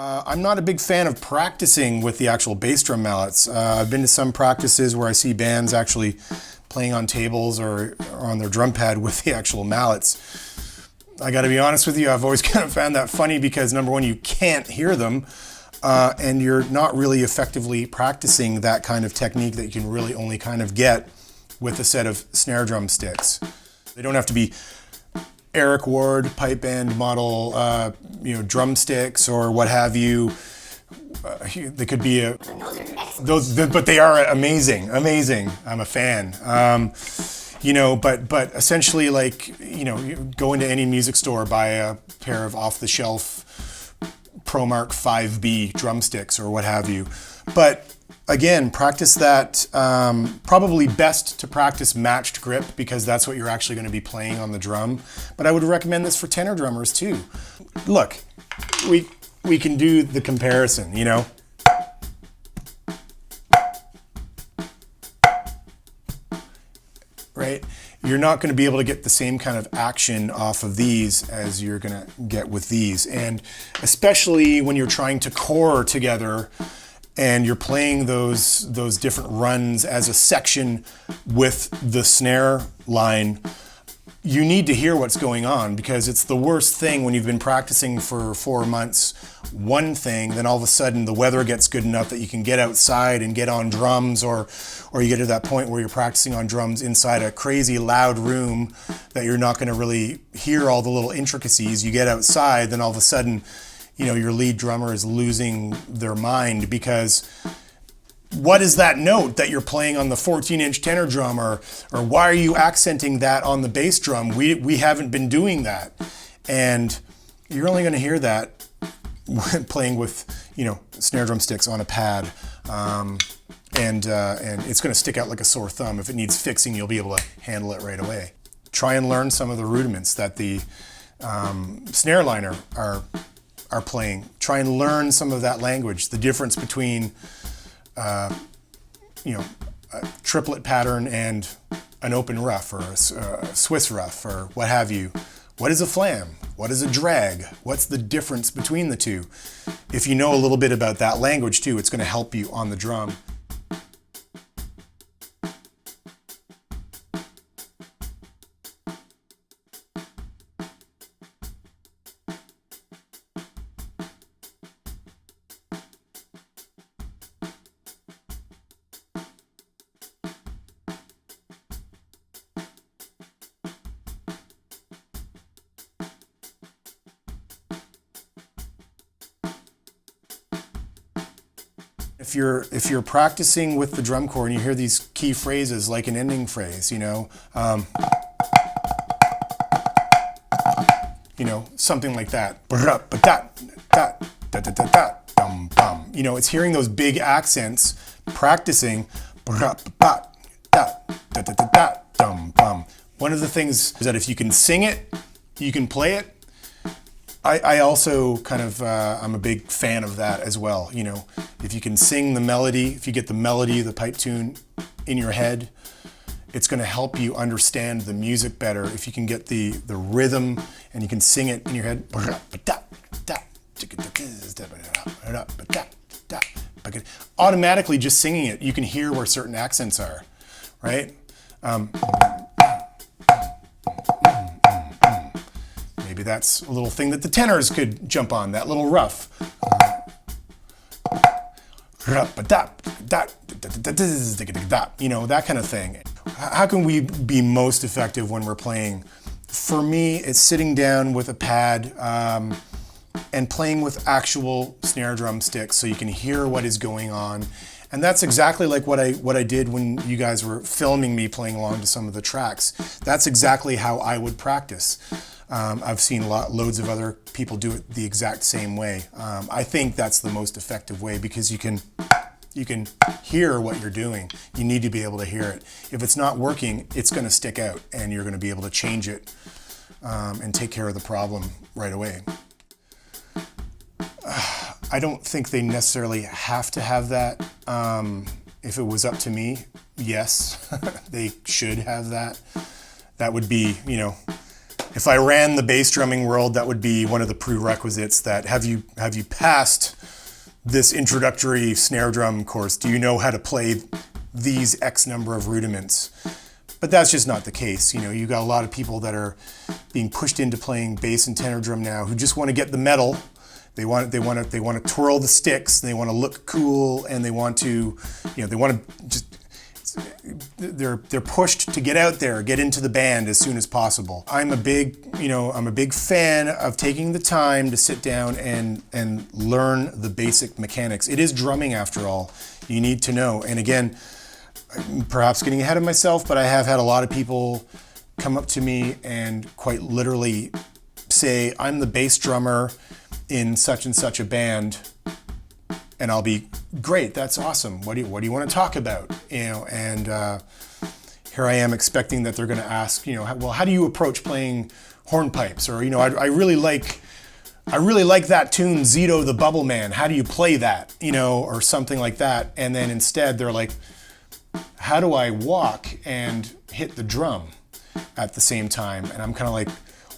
I'm not a big fan of practicing with the actual bass drum mallets. I've been to some practices where I see bands actually playing on tables or on their drum pad with the actual mallets. I gotta be honest with you, I've always kind of found that funny because number one, you can't hear them, and you're not really effectively practicing that kind of technique that you can really only kind of get with a set of snare drum sticks. They don't have to be Eric Ward pipe band model, drumsticks or what have you. They could be but they are amazing. I'm a fan. But essentially, you go into any music store, buy a pair of off-the-shelf ProMark 5B drumsticks or what have you. But again, practice that, probably best to practice matched grip because that's what you're actually going to be playing on the drum. But I would recommend this for tenor drummers too. Look, we can do the comparison, right? You're not going to be able to get the same kind of action off of these as you're going to get with these. And especially when you're trying to core together and you're playing those different runs as a section with the snare line, you need to hear what's going on because it's the worst thing when you've been practicing for 4 months one thing, then all of a sudden the weather gets good enough that you can get outside and get on drums, or you get to that point where you're practicing on drums inside a crazy loud room that you're not going to really hear all the little intricacies. You get outside, then all of a sudden your lead drummer is losing their mind because what is that note that you're playing on the 14-inch tenor drum, or why are you accenting that on the bass drum? We haven't been doing that. And you're only going to hear that when playing with, snare drum sticks on a pad. And it's going to stick out like a sore thumb. If it needs fixing, you'll be able to handle it right away. Try and learn some of the rudiments that the snare liner are playing. Try and learn some of that language, the difference between a triplet pattern and an open rough or a Swiss rough or what have you. What is a flam? What is a drag? What's the difference between the two? If you know a little bit about that language too, it's going to help you on the drum. If you're practicing with the drum corps and you hear these key phrases like an ending phrase, something like that. It's hearing those big accents, practicing. One of the things is that if you can sing it, you can play it. I also kind of, I'm a big fan of that as well. If you can sing the melody, if you get the melody, the pipe tune in your head, it's going to help you understand the music better. If you can get the rhythm and you can sing it in your head, automatically just singing it, you can hear where certain accents are, right? Maybe that's a little thing that the tenors could jump on, that little rough. That kind of thing. How can we be most effective when we're playing? For me, it's sitting down with a pad and playing with actual snare drum sticks so you can hear what is going on. And that's exactly like what I did when you guys were filming me playing along to some of the tracks. That's exactly how I would practice. I've seen loads of other people do it the exact same way. I think that's the most effective way because you can hear what you're doing. You need to be able to hear it. If it's not working, it's going to stick out and you're going to be able to change it and take care of the problem right away. I don't think they necessarily have to have that. If it was up to me, yes, they should have that. That would be, if I ran the bass drumming world, that would be one of the prerequisites. That have you passed this introductory snare drum course? Do you know how to play these X number of rudiments? But that's just not the case. You got a lot of people that are being pushed into playing bass and tenor drum now who just want to get the metal. They want to twirl the sticks. They want to look cool, and they want to just. They're pushed to get out there, get into the band as soon as possible. I'm a big fan of taking the time to sit down and learn the basic mechanics. It is drumming after all. You need to know. And again, I'm perhaps getting ahead of myself, but I have had a lot of people come up to me and quite literally say, I'm the bass drummer in such and such a band. And I'll be, great, that's awesome. What do you want to talk about? And here I am expecting that they're going to ask, well, how do you approach playing hornpipes? Or, I really like that tune, Zito the Bubble Man. How do you play that? Or something like that. And then instead they're like, how do I walk and hit the drum at the same time? And I'm kind of like,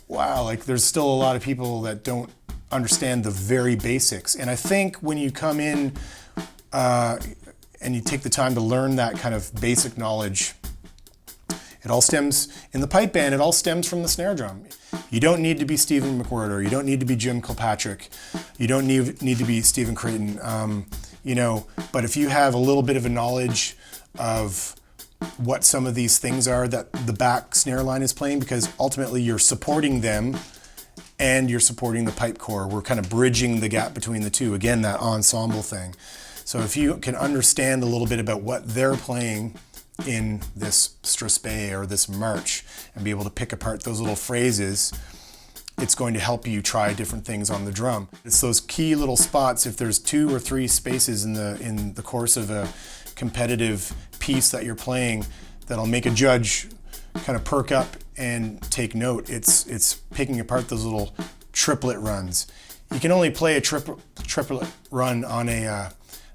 wow, like there's still a lot of people that don't understand the very basics. And I think when you come in and you take the time to learn that kind of basic knowledge, it all stems, in the pipe band, it all stems from the snare drum. You don't need to be Stephen McWhirter. You don't need to be Jim Kilpatrick. You don't need to be Stephen Creighton. But if you have a little bit of a knowledge of what some of these things are that the back snare line is playing, because ultimately you're supporting them and you're supporting the pipe core. We're kind of bridging the gap between the two. Again, that ensemble thing. So if you can understand a little bit about what they're playing in this strathspey or this march and be able to pick apart those little phrases, it's going to help you try different things on the drum. It's those key little spots. If there's 2 or 3 spaces in the course of a competitive piece that you're playing that'll make a judge kind of perk up and take note, it's picking apart those little triplet runs. You can only play a triplet run on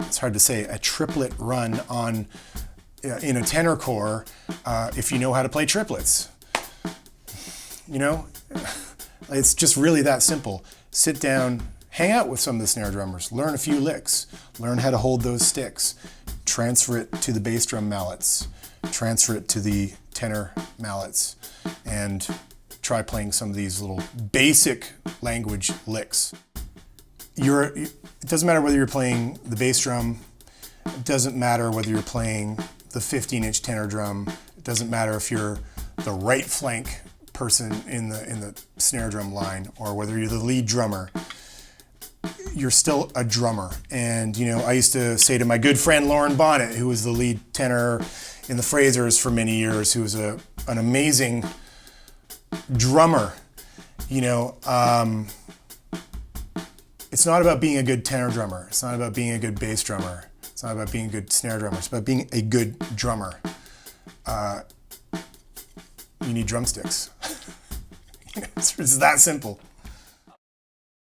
it's hard to say, a triplet run on in a tenor core if you know how to play triplets. It's just really that simple. Sit down, hang out with some of the snare drummers, learn a few licks, learn how to hold those sticks, transfer it to the bass drum mallets, transfer it to the tenor mallets, and try playing some of these little basic language licks. It doesn't matter whether you're playing the bass drum, it doesn't matter whether you're playing the 15-inch tenor drum, it doesn't matter if you're the right flank person in the snare drum line, or whether you're the lead drummer. You're still a drummer. And I used to say to my good friend Lauren Bonnet, who was the lead tenor in the Frasers for many years, who was an amazing drummer, it's not about being a good tenor drummer. It's not about being a good bass drummer. It's not about being a good snare drummer. It's about being a good drummer. You need drumsticks. It's that simple.